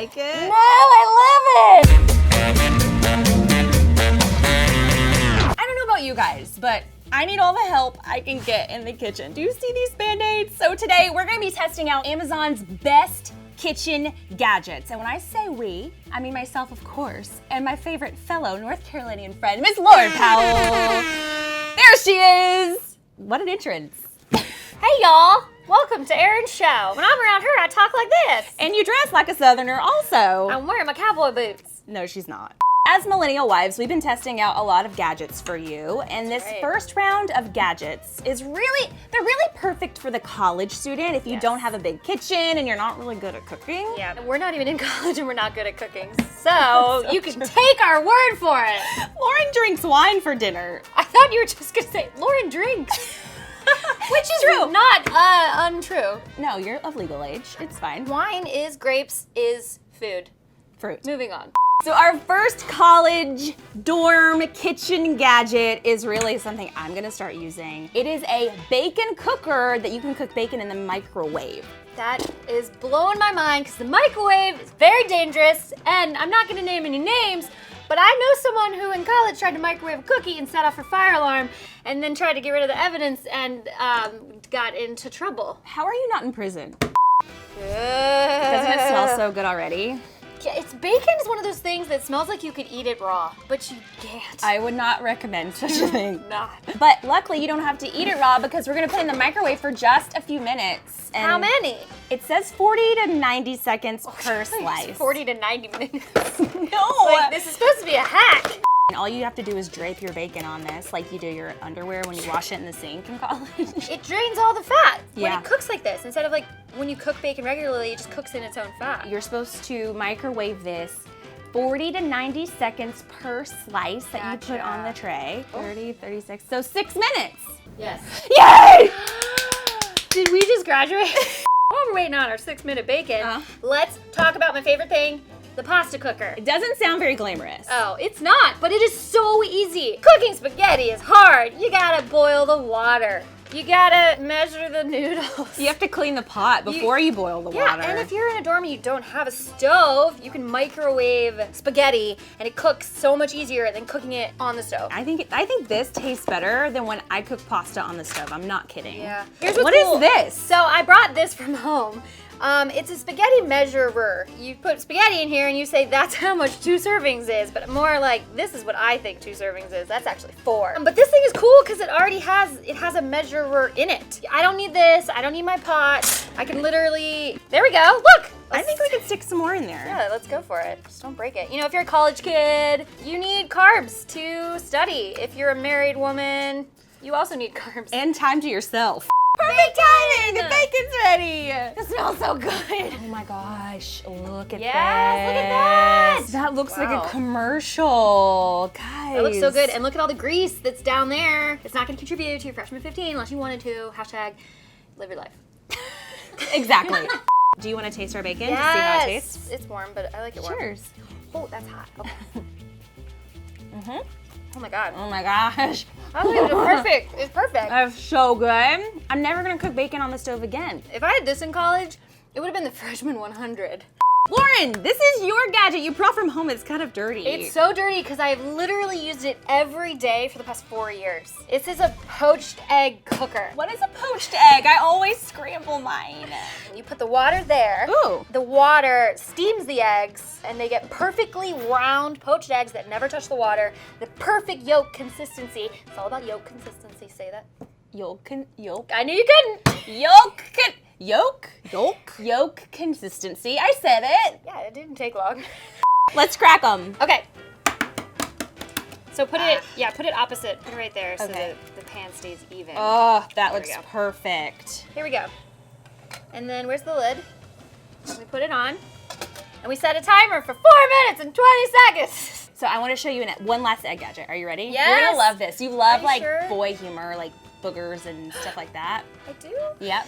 like it? No, I love it! I don't know about you guys, but I need all the help I can get in the kitchen. Do you see these Band-Aids? So today we're gonna be testing out Amazon's best kitchen gadgets. And when I say we, I mean myself, of course, and my favorite fellow North Carolinian friend, Miss Loryn Powell. There she is. What an entrance. Hey y'all, welcome to Erin's show. When I'm around her, I talk like this. And you dress like a Southerner also. I'm wearing my cowboy boots. No, she's not. As millennial wives, we've been testing out a lot of gadgets for you, and this first round of gadgets is they're really perfect for the college student if you don't have a big kitchen and you're not really good at cooking. Yeah, we're not even in college and we're not good at cooking, so you can take our word for it. Loryn drinks wine for dinner. I thought you were just gonna say, Loryn drinks. Which is True. not untrue. No, you're of legal age. It's fine. Wine is grapes is food. Fruit. Moving on. So our first college dorm kitchen gadget is really something I'm gonna start using. It is a bacon cooker that you can cook bacon in the microwave. That is blowing my mind because the microwave is very dangerous, and I'm not gonna name any names, but I know someone who in college tried to microwave a cookie and set off her fire alarm and then tried to get rid of the evidence and got into trouble. How are you not in prison? Doesn't it smell so good already? Yeah, bacon is one of those things that smells like you could eat it raw, but you can't. I would not recommend such a thing. Not. But luckily you don't have to eat it raw because we're gonna put it in the microwave for just a few minutes. And how many? It says 40 to 90 seconds per slice. 40 to 90 minutes. No! Like, this is supposed to be a hack. And all you have to do is drape your bacon on this like you do your underwear when you wash it in the sink in college. It drains all the fat when Yeah. it cooks like this. Instead of like when you cook bacon regularly, it just cooks in its own fat. You're supposed to microwave this 40 to 90 seconds per slice that you put on the tray. 30, 36, so 6 minutes. Yes. Yay! Did we just graduate? While we're waiting on our 6-minute bacon, let's talk about my favorite thing, the pasta cooker. It doesn't sound very glamorous. Oh, it's not, but it is so easy. Cooking spaghetti is hard. You gotta boil the water. You gotta measure the noodles. You have to clean the pot before you boil the water. Yeah, and if you're in a dorm and you don't have a stove, you can microwave spaghetti and it cooks so much easier than cooking it on the stove. I think this tastes better than when I cook pasta on the stove. I'm not kidding. Yeah. What is this? So I brought this from home. It's a spaghetti measurer. You put spaghetti in here and you say that's how much 2 servings is, but more like this is what I think 2 servings is. That's actually 4. But this thing is cool because it already has a measurer in it. I don't need this. I don't need my pot. I can literally, there we go. Look. I think we could stick some more in there. Yeah, let's go for it. Just don't break it. You know, if you're a college kid, you need carbs to study. If you're a married woman, you also need carbs. And time to yourself. Perfect timing! The bacon's ready. It smells so good. Oh my gosh, look at Yes, this. look at that. That looks like a commercial. Guys. It looks so good. And look at all the grease that's down there. It's not gonna contribute to your freshman 15 unless you wanted to. Hashtag live your life. Exactly. Do you want to taste our bacon to see how it tastes? It's warm, but I like it warm. Cheers. Oh, that's hot. Okay. Oh my God. Oh my gosh. I think it's perfect. It's perfect. That's so good. I'm never gonna cook bacon on the stove again. If I had this in college, it would have been the freshman 100. Loryn, this is your gadget you brought from home. It's kind of dirty. It's so dirty because I've literally used it every day for the past 4 years. This is a poached egg cooker. What is a poached egg? I always scramble mine. You put the water there. Ooh. The water steams the eggs and they get perfectly round poached eggs that never touch the water. The perfect yolk consistency. It's all about yolk consistency. Say that. Yolk. I knew you couldn't. Yolk consistency. I said it. Yeah, it didn't take long. Let's crack them. Okay. So put it opposite. Put it right there so Okay. that the pan stays even. Oh, that we looks go. perfect. Here we go. And then where's the lid? We put it on. And we set a timer for 4 minutes and 20 seconds. So I want to show you one last egg gadget. Are you ready? Yes. You're gonna love this. You love Are you sure? boy humor, like boogers and stuff like that. I do? Yep.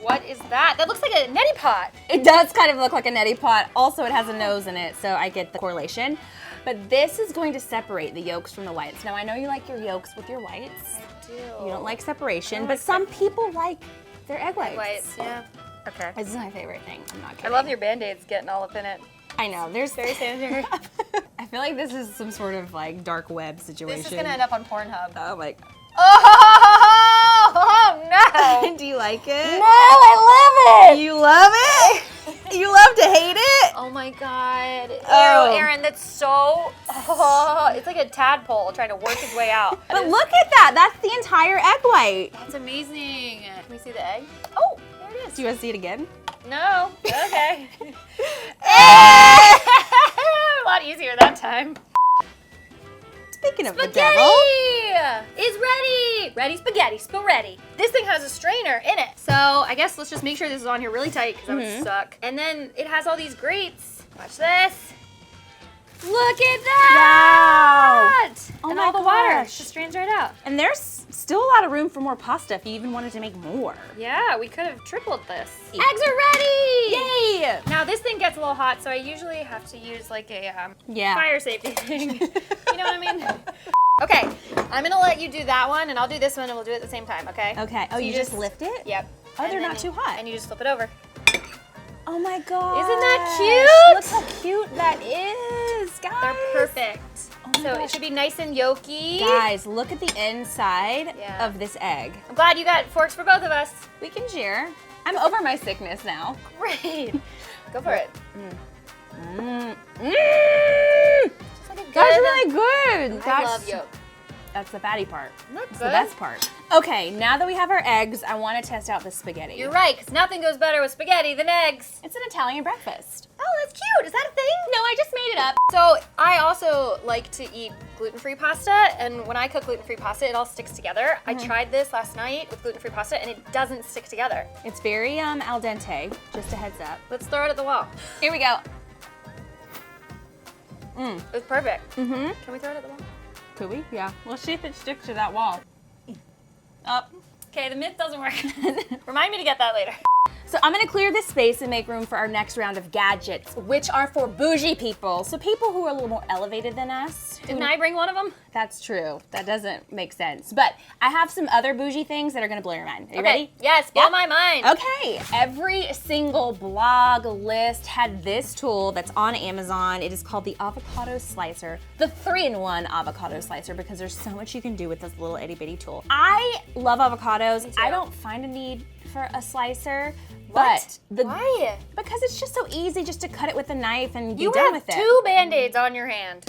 What is that? That looks like a neti pot. It does kind of look like a neti pot. Also, it has a nose in it, so I get the correlation. But this is going to separate the yolks from the whites. Now, I know you like your yolks with your whites. I do. You don't like separation, but some people like their egg whites. Whites, yeah. Okay. This is my favorite thing. I'm not I kidding. love your Band-Aids getting all up in it. I know. There's Very sanitary. I feel like this is some sort of like dark web situation. This is gonna end up on Pornhub. Oh my. Oh no! Do you like it? No, I love it! You love it? You love to hate it? Oh my god. Oh. Ew, Erin, that's so... Oh, it's like a tadpole trying to work his way out. But look at that. That's the entire egg white. That's amazing. Can we see the egg? Oh, there it is. Do you want to see it again? No. Okay. A lot easier that time. Speaking of the Spaghetti devil. is ready. Ready spaghetti, spaghetti. This thing has a strainer in it. So I guess let's just make sure this is on here really tight because that would suck. And then it has all these grates. Watch this. Look at that! Wow. Oh and my all the water gosh. just drains right out. And there's still a lot of room for more pasta if you even wanted to make more. Yeah, we could have tripled this. Eggs are ready! Yay! Now this thing gets a little hot, so I usually have to use like a Yeah. fire safety thing. You know what I mean? Okay, I'm gonna let you do that one, and I'll do this one, and we'll do it at the same time, okay? Okay. Oh, So you just lift it? Yep. Oh, And they're then- not too hot. And you just flip it over. Oh my god. Isn't that cute? Look how cute that is, guys. They're perfect. Oh my So gosh. it should be nice and yolky. Guys, look at the inside Yeah. of this egg. I'm glad you got forks for both of us. We can share. I'm over my sickness now. Great. Go for it. Mmm. Just like a good. That's really good. I love yolk. That's the fatty part. That's That's the best part. Okay, now that we have our eggs, I want to test out the spaghetti. You're right, because nothing goes better with spaghetti than eggs. It's an Italian breakfast. Oh, that's cute. Is that a thing? No, I just made it up. So I also like to eat gluten-free pasta, and when I cook gluten-free pasta, it all sticks together. I tried this last night with gluten-free pasta, and it doesn't stick together. It's very al dente, just a heads up. Let's throw it at the wall. Here we go. It's perfect. Mm-hmm. Can we throw it at the wall? Could we? Yeah. We'll see if it sticks to that wall. Up. Okay, the myth doesn't work. Remind me to get that later. So I'm gonna clear this space and make room for our next round of gadgets, which are for bougie people. So people who are a little more elevated than us. Didn't I bring one of them? That's true. That doesn't make sense. But I have some other bougie things that are gonna blow your mind. Are you ready? Yes, blow Yeah. my mind. Okay, every single blog list had this tool that's on Amazon. It is called the avocado slicer, the 3-in-1 avocado slicer, because there's so much you can do with this little itty bitty tool. I love avocados. too. I don't find a need for a slicer, What? but Why? because it's just so easy just to cut it with a knife and be You done have with it. 2 Band-Aids on your hand.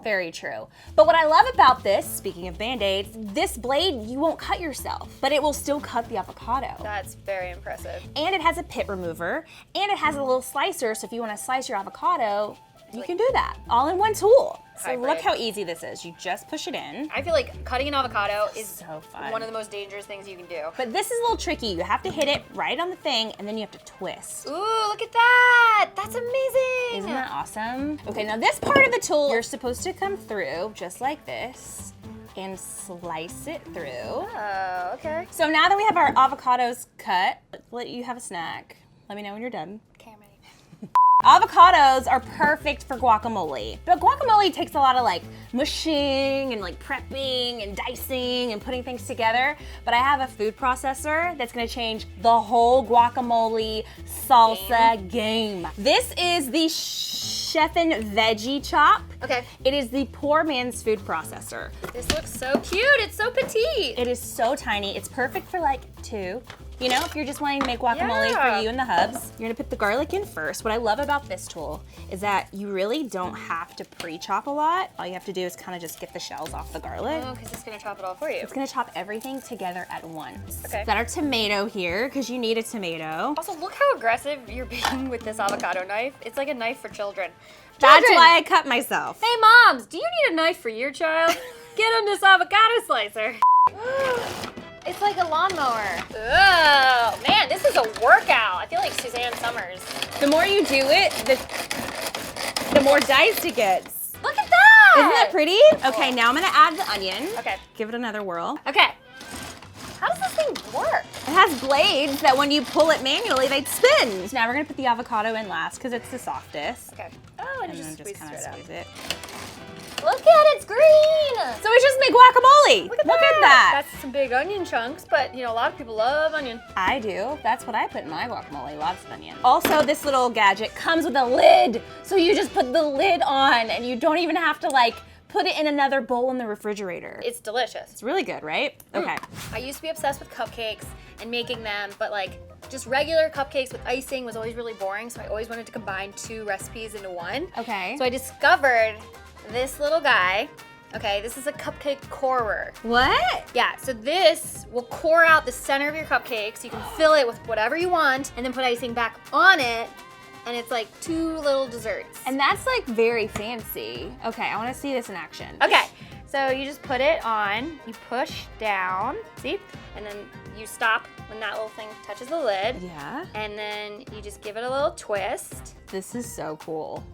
Very true. But what I love about this, speaking of Band-Aids, this blade, you won't cut yourself, but it will still cut the avocado. That's very impressive. And it has a pit remover, and it has a little slicer, so if you want to slice your avocado, you can do that, all in one tool. So Hybrid. look how easy this is. You just push it in. I feel like cutting an avocado is So fun. one of the most dangerous things you can do. But this is a little tricky. You have to hit it right on the thing, and then you have to twist. Ooh, look at that! That's amazing! Isn't that awesome? Okay, now this part of the tool, you're supposed to come through just like this and slice it through. Oh, okay. So now that we have our avocados cut, let's let you have a snack. Let me know when you're done. Okay, I'm ready. Avocados are perfect for guacamole, but guacamole takes a lot of like mushing and like prepping and dicing and putting things together. But I have a food processor that's gonna change the whole guacamole salsa game. This is the Chefin VEGGIECHOP. Okay. It is the poor man's food processor. This looks so cute. It's so petite. It is so tiny. It's perfect for like 2. You know, if you're just wanting to make guacamole Yeah. for you and the hubs. You're gonna put the garlic in first. What I love about this tool is that you really don't have to pre-chop a lot. All you have to do is kind of just get the shells off the garlic. Oh, because it's gonna chop it all for you. It's gonna chop everything together at once. Okay. Got our tomato here, because you need a tomato. Also, look how aggressive you're being with this avocado knife. It's like a knife for children. That's Children! why I cut myself. Hey moms, do you need a knife for your child? Get on this avocado slicer. It's like a lawnmower. Oh, man, this is a workout. I feel like Suzanne Summers. The more you do it, the more diced it gets. Look at that! Isn't that pretty? Okay, now I'm gonna add the onion. Okay. Give it another whirl. Okay. How does this thing work? It has blades that when you pull it manually, they spin. So now we're gonna put the avocado in last because it's the softest. Okay. Oh, and And just then squeeze just kind it of out. squeeze it. Look at it, it's green. So we just make guacamole. Look at that. That's some big onion chunks, but you know, a lot of people love onion. I do. That's what I put in my guacamole, lots of onion. Also, this little gadget comes with a lid. So you just put the lid on and you don't even have to like put it in another bowl in the refrigerator. It's delicious. It's really good, right? Okay. I used to be obsessed with cupcakes and making them, but like just regular cupcakes with icing was always really boring, so I always wanted to combine 2 recipes into one. Okay. So I discovered this little guy. Okay, this is a cupcake corer. What? Yeah, so this will core out the center of your cupcake so you can fill it with whatever you want and then put icing back on it, and it's like 2 little desserts. And that's like very fancy. Okay, I want to see this in action. Okay, so you just put it on, you push down, see? And then you stop when that little thing touches the lid. Yeah. And then you just give it a little twist. This is so cool.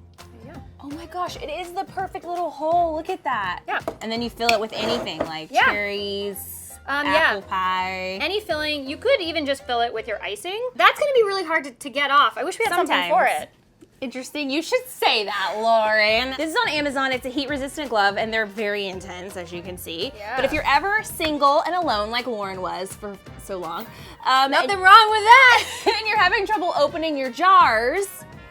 Yeah. Oh my gosh, it is the perfect little hole. Look at that. Yeah. And then you fill it with anything like Yeah. cherries, yeah. apple pie. Any filling, you could even just fill it with your icing. That's gonna be really hard to get off. I wish we had something for it. Interesting. You should say that, Lauren. This is on Amazon. It's a heat-resistant glove, and they're very intense, as you can see. Yeah. But if you're ever single and alone, like Lauren was for so long, Nothing wrong with that. and you're having trouble opening your jars,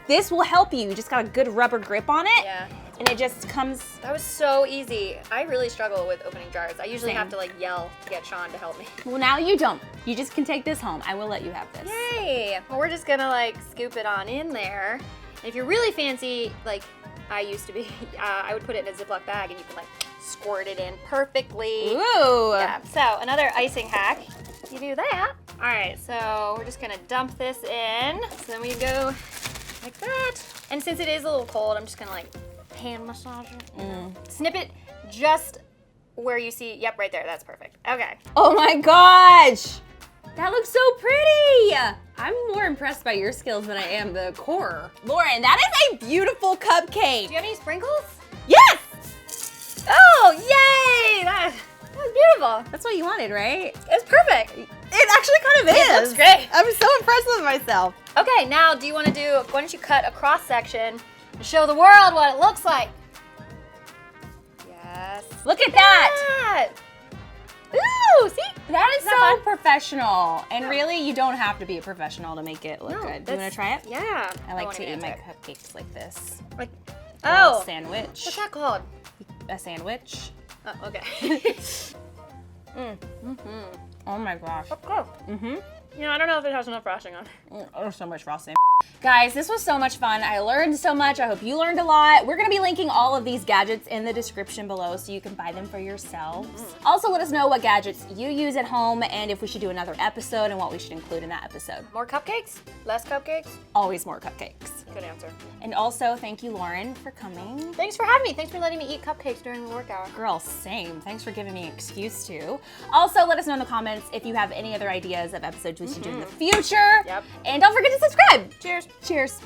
this will help you. You just got a good rubber grip on it. Yeah. And it just comes. That was so easy. I really struggle with opening jars. I usually Same. have to like yell to get Sean to help me. Well, now you don't. You just can take this home. I will let you have this. Yay! Well, we're just gonna like scoop it on in there. And if you're really fancy, like I used to be, I would put it in a Ziploc bag and you can like squirt it in perfectly. Ooh. Yeah, so another icing hack, you do that. All right, so we're just gonna dump this in. So then we go like that. And since it is a little cold, I'm just gonna like hand massage it. Snip it just where you see, yep, right there, that's perfect. Okay. Oh my gosh. That looks so pretty. I'm more impressed by your skills than I am the core. Lauren, that is a beautiful cupcake. Do you have any sprinkles? Yes! Oh, yay! That was beautiful. That's what you wanted, right? It's perfect. It actually kind of is. It looks great. I'm so impressed with myself. Okay, now do you want to do, why don't you cut a cross section and show the world what it looks like? Yes. Look at that. Ooh, see? That is Isn't that so fun? professional. And Yeah. really, you don't have to be a professional to make it look good. Do you want to try it? Yeah. I like wanna to be eat my into it. cupcakes like this. Like, A little oh, sandwich. what's that called? A sandwich. Oh, okay. Oh my gosh. Cool. You know, I don't know if it has enough frosting on it. There's so much frosting. Guys, this was so much fun. I learned so much. I hope you learned a lot. We're gonna be linking all of these gadgets in the description below so you can buy them for yourselves. Also, let us know what gadgets you use at home and if we should do another episode and what we should include in that episode. More cupcakes? Less cupcakes? Always more cupcakes. Good answer. And also, thank you, Lauren, for coming. Thanks for having me. Thanks for letting me eat cupcakes during the work hour. Girl, same. Thanks for giving me an excuse to. Also, let us know in the comments if you have any other ideas of episodes we should do in the future. Yep. And don't forget to subscribe. Cheers. Cheers.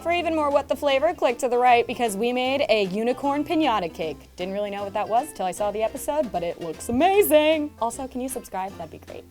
For even more What the Flavor, click to the right because we made a unicorn piñata cake. Didn't really know what that was till I saw the episode, but it looks amazing. Also, can you subscribe? That'd be great.